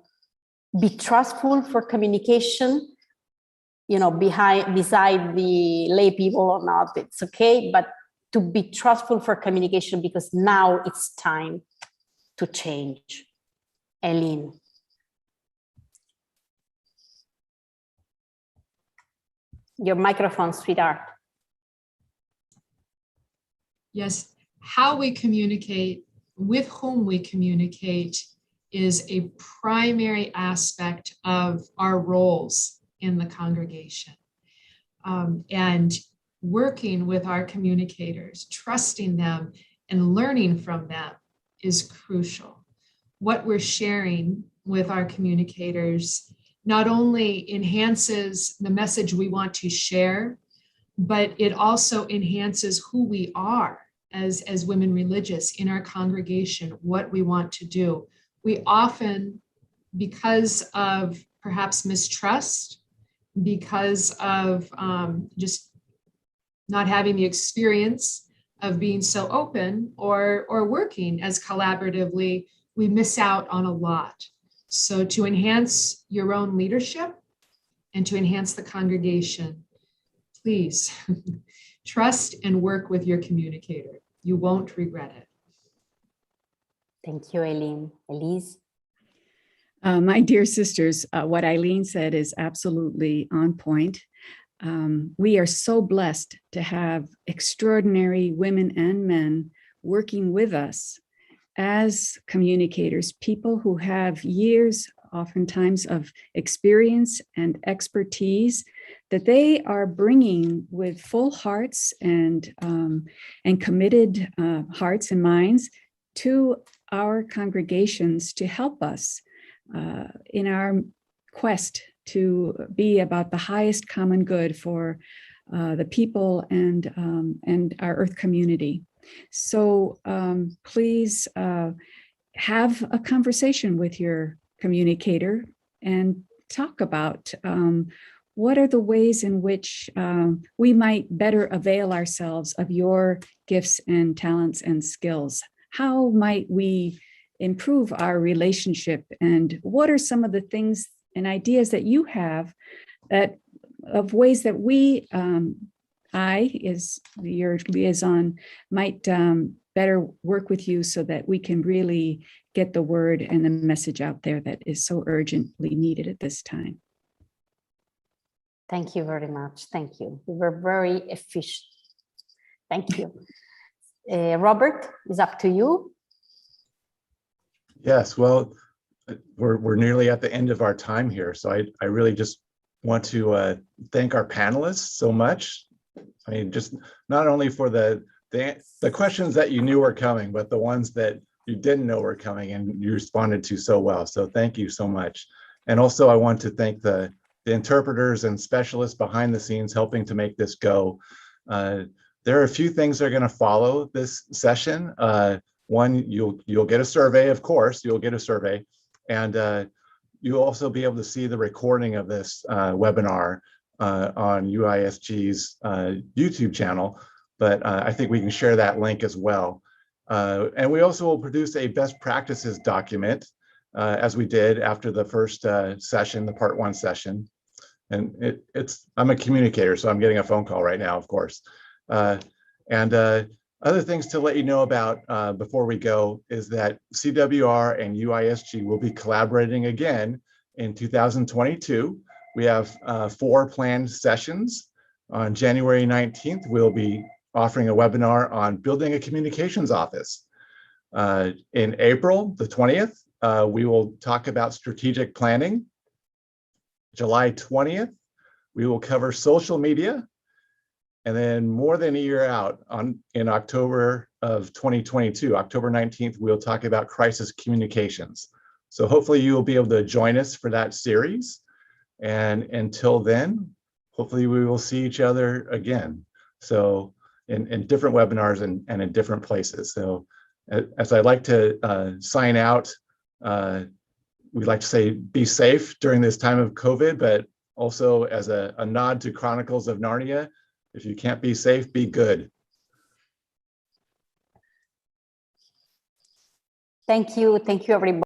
be trustful for communication, beside the lay people or not, it's okay, but to be trustful for communication, because now it's time to change. Eileen. Your microphone, sweetheart. Yes, how we communicate, with whom we communicate, is a primary aspect of our roles in the congregation. And working with our communicators, trusting them and learning from them is crucial. What we're sharing with our communicators not only enhances the message we want to share, but it also enhances who we are as women religious in our congregation, what we want to do. We often, because of perhaps mistrust, because of just not having the experience of being so open or working as collaboratively, we miss out on a lot. So to enhance your own leadership and to enhance the congregation, please trust and work with your communicator. You won't regret it. Thank you, Eileen. Elise? My dear sisters, what Eileen said is absolutely on point. We are so blessed to have extraordinary women and men working with us as communicators, people who have years, oftentimes, of experience and expertise that they are bringing with full hearts and committed hearts and minds to our congregations to help us in our quest to be about the highest common good for the people and our earth community. So please have a conversation with your communicator and talk about what are the ways in which we might better avail ourselves of your gifts and talents and skills. How might we improve our relationship, and what are some of the things and ideas that you have of ways that we, I, as your liaison, might better work with you so that we can really get the word and the message out there that is so urgently needed at this time. Thank you very much. Thank you. You were very efficient. Thank you. Robert, it's up to you. Yes, well, we're nearly at the end of our time here. So I really just want to thank our panelists so much. I mean, just not only for the questions that you knew were coming, but the ones that you didn't know were coming and you responded to so well. So thank you so much. And also I want to thank the interpreters and specialists behind the scenes helping to make this go. There are a few things that are going to follow this session. One, you'll get a survey, of course, you'll get a survey. And you'll also be able to see the recording of this webinar on UISG's YouTube channel. But I think we can share that link as well. And we also will produce a best practices document as we did after the first session, the part 1 session. And I'm a communicator, so I'm getting a phone call right now, of course. Other things to let you know about before we go is that CWR and UISG will be collaborating again in 2022. We have 4 planned sessions. On January 19th, we'll be offering a webinar on building a communications office. In April the 20th, we will talk about strategic planning. July 20th, we will cover social media. And then more than a year out, in October of 2022, October 19th, we'll talk about crisis communications. So hopefully you will be able to join us for that series. And until then, hopefully we will see each other again. So in different webinars and in different places. So as I like to sign out, we'd like to say be safe during this time of COVID, but also as a nod to Chronicles of Narnia, if you can't be safe, be good. Thank you, everybody.